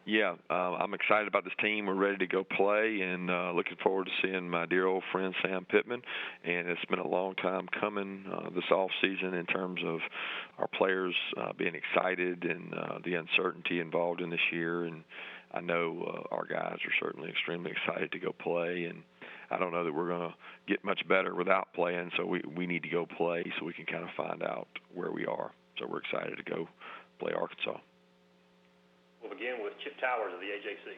Yeah, I'm excited about this team. We're ready to go play, and looking forward to seeing my dear old friend Sam Pittman. And it's been a long time coming this off season in terms of our players being excited and the uncertainty involved in this year. And I know our guys are certainly extremely excited to go play. And I don't know that we're going to get much better without playing, so we need to go play so we can kind of find out where we are. So we're excited to go play Arkansas. We'll begin with Chip Towers of the AJC.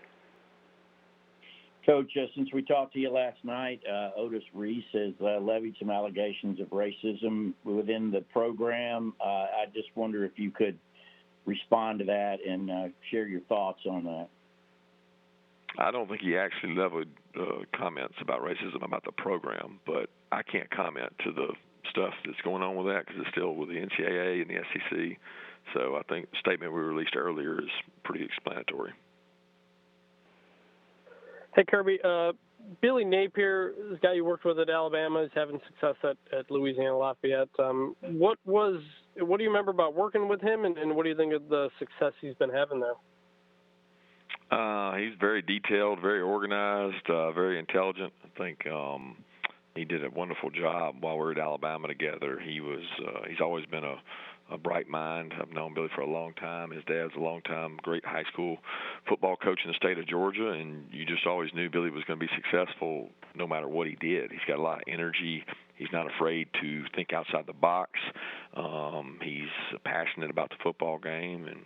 Coach, since we talked to you last night, Otis Reese has levied some allegations of racism within the program. I just wonder if you could respond to that and share your thoughts on that. I don't think he actually levied comments about racism about the program, but I can't comment to the stuff that's going on with that because it's still with the NCAA and the SEC. So I think the statement we released earlier is pretty explanatory. Hey, Kirby, Billy Napier, this guy you worked with at Alabama, is having success at Louisiana Lafayette. What do you remember about working with him, and what do you think of the success he's been having there? He's very detailed, very organized, very intelligent. I think he did a wonderful job while we were at Alabama together. He's always been a bright mind. I've known Billy for a long time. His dad's a long-time great high school football coach in the state of Georgia, and you just always knew Billy was going to be successful no matter what he did. He's got a lot of energy. He's not afraid to think outside the box. He's passionate about the football game, and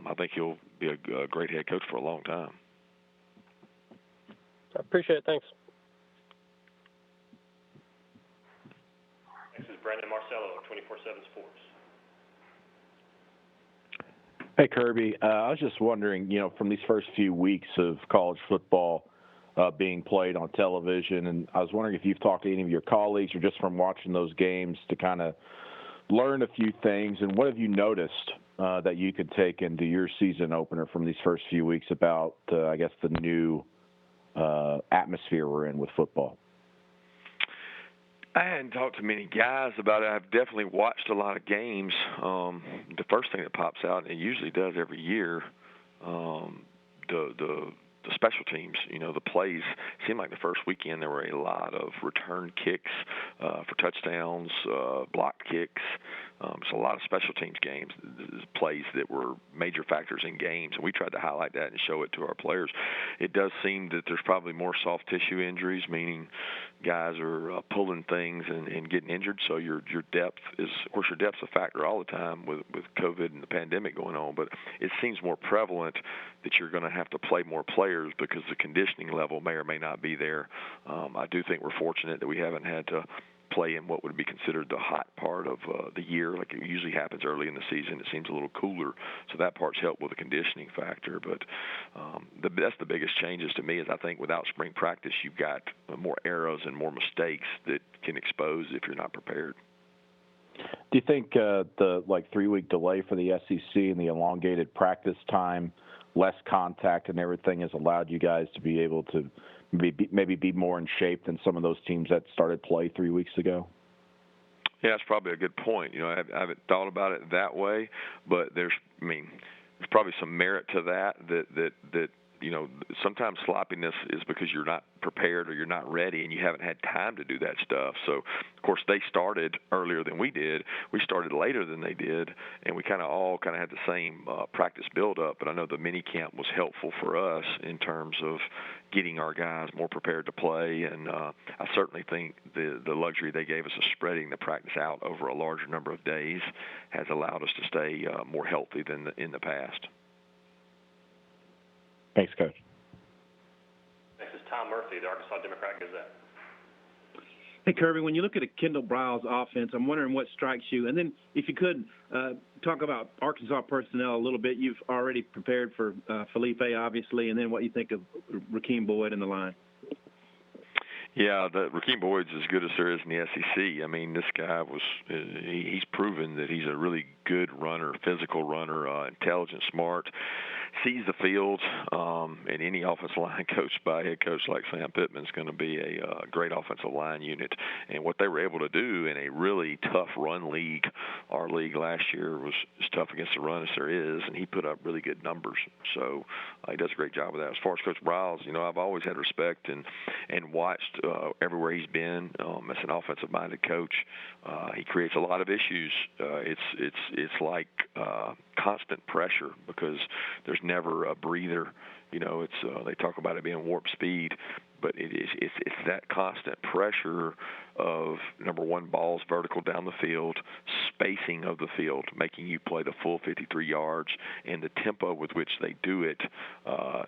I think he'll be a great head coach for a long time. I appreciate it. Thanks. Next is Brandon Marcelo of 24/7 Sports. Hey, Kirby. I was just wondering, from these first few weeks of college football being played on television, and I was wondering if you've talked to any of your colleagues or just from watching those games to kind of learn a few things, and what have you noticed that you could take into your season opener from these first few weeks about, I guess, the new atmosphere we're in with football? I hadn't talked to many guys about it. I've definitely watched a lot of games. The first thing that pops out, and it usually does every year, the special teams, the plays. Seemed like the first weekend there were a lot of return kicks for touchdowns, block kicks. So a lot of special teams games, plays that were major factors in games, and we tried to highlight that and show it to our players. It does seem that there's probably more soft tissue injuries, meaning guys are pulling things and getting injured. So your depth is, of course, your depth's a factor all the time with COVID and the pandemic going on, but it seems more prevalent that you're going to have to play more players because the conditioning level may or may not be there. I do think we're fortunate that we haven't had to play in what would be considered the hot part of the year, like it usually happens early in the season. It seems a little cooler, so that part's helped with the conditioning factor. But that's the biggest changes to me is I think without spring practice, you've got more errors and more mistakes that can expose if you're not prepared. Do you think the 3-week delay for the SEC and the elongated practice time, less contact and everything has allowed you guys to be able to maybe be more in shape than some of those teams that started play 3 weeks ago? Yeah, that's probably a good point. I haven't thought about it that way, but there's probably some merit to that sometimes sloppiness is because you're not prepared or you're not ready and you haven't had time to do that stuff. So, of course, they started earlier than we did. We started later than they did, and we all had the same practice build-up. But I know the MiniCamp was helpful for us in terms of getting our guys more prepared to play, and I certainly think the luxury they gave us of spreading the practice out over a larger number of days has allowed us to stay more healthy than in the past. Thanks, Coach. Next is Tom Murphy, the Arkansas Democrat-Gazette. Hey, Kirby, when you look at a Kendall Briles offense, I'm wondering what strikes you. And then if you could talk about Arkansas personnel a little bit. You've already prepared for Felipe, obviously, and then what you think of Rakeem Boyd in the line. Yeah, Rakeem Boyd's as good as there is in the SEC. This guy he's proven that he's a really good runner, physical runner, intelligent, smart. sees the field, and any offensive line coached by a head coach like Sam Pittman is going to be a great offensive line unit. And what they were able to do in a really tough run league, our league last year was as tough against the run as there is, and he put up really good numbers. So he does a great job of that. As far as Coach Briles, I've always had respect and watched everywhere he's been as an offensive-minded coach. He creates a lot of issues. It's like constant pressure because there's never a breather. They talk about it being warp speed, but it's that constant pressure of, number one, balls vertical down the field, spacing of the field, making you play the full 53 yards, and the tempo with which they do it.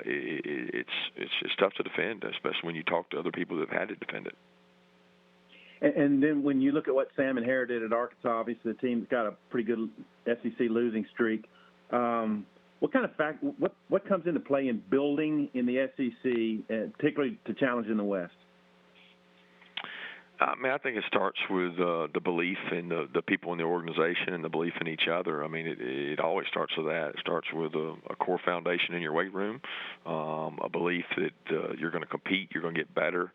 It's tough to defend, especially when you talk to other people that have had to defend it. And then when you look at what Sam and Hare did at Arkansas, obviously the team's got a pretty good SEC losing streak. What kind of what comes into play in building in the SEC, particularly to challenge in the West? I think it starts with the belief in the people in the organization and the belief in each other. It always starts with that. It starts with a core foundation in your weight room, a belief that you're going to compete, you're going to get better.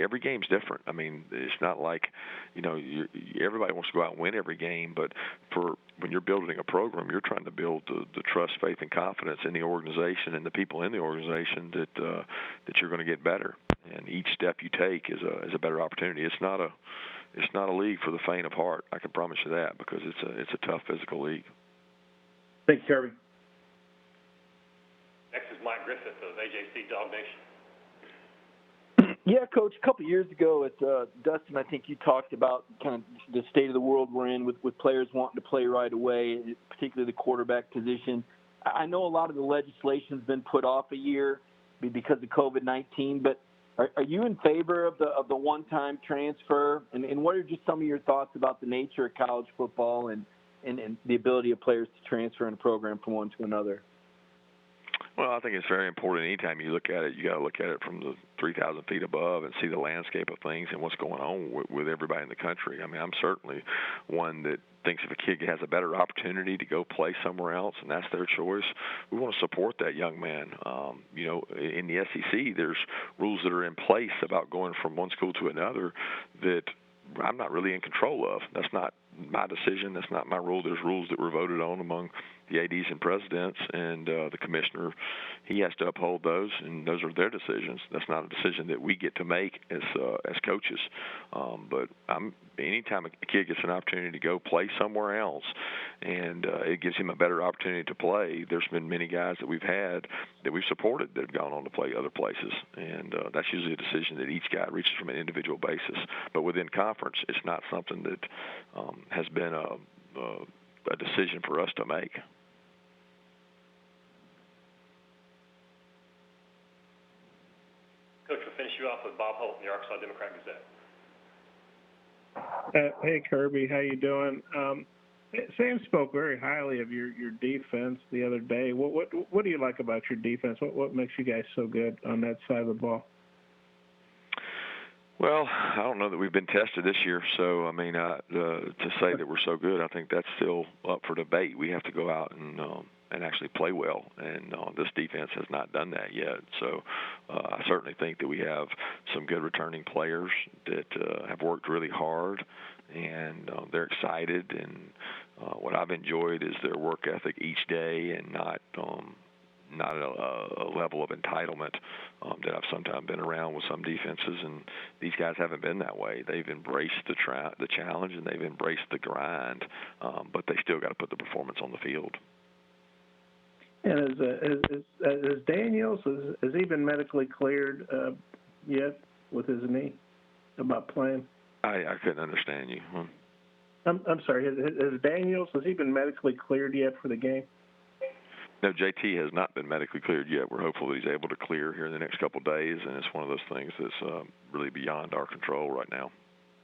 Every game's different. It's not like, everybody wants to go out and win every game, but when you're building a program, you're trying to build the trust, faith, and confidence in the organization and the people in the organization that you're going to get better. And each step you take is a better opportunity. It's not a league for the faint of heart. I can promise you that, because it's a tough physical league. Thanks, Kirby. Next is Mike Griffith of AJC Dog Nation. Yeah, Coach, a couple of years ago at Dustin, I think you talked about kind of the state of the world we're in with players wanting to play right away, particularly the quarterback position. I know a lot of the legislation's been put off a year because of COVID-19, but are you in favor of the one-time transfer? And what are just some of your thoughts about the nature of college football and the ability of players to transfer in a program from one to another? Well, I think it's very important. Anytime you look at it, you got to look at it from the 3,000 feet above and see the landscape of things and what's going on with everybody in the country. I'm certainly one that thinks if a kid has a better opportunity to go play somewhere else and that's their choice, we want to support that young man. In the SEC, there's rules that are in place about going from one school to another that I'm not really in control of. That's not my decision. That's not my rule. There's rules that were voted on among the ADs and presidents, and the commissioner, he has to uphold those, and those are their decisions. That's not a decision that we get to make as coaches. But anytime a kid gets an opportunity to go play somewhere else, and it gives him a better opportunity to play, there's been many guys that we've had that we've supported that have gone on to play other places, and that's usually a decision that each guy reaches from an individual basis. But within conference, it's not something that has been a decision for us to make. Coach, we'll finish you off with Bob Holt in the Arkansas Democrat Gazette. Hey, Kirby, how you doing? Sam spoke very highly of your defense the other day. What do you like about your defense? What makes you guys so good on that side of the ball? Well, I don't know that we've been tested this year, so to say that we're so good, I think that's still up for debate. We have to go out and actually play well, and this defense has not done that yet. So I certainly think that we have some good returning players that have worked really hard, and they're excited. And what I've enjoyed is their work ethic each day, and not a level of entitlement that I've sometimes been around with some defenses, and these guys haven't been that way. They've embraced the challenge, and they've embraced the grind, but they still got to put the performance on the field. And is Daniels, has he been medically cleared yet with his knee about playing? I couldn't understand you. I'm sorry, has Daniels, has he been medically cleared yet for the game? No, JT has not been medically cleared yet. We're hopeful that he's able to clear here in the next couple of days, and it's one of those things that's really beyond our control right now.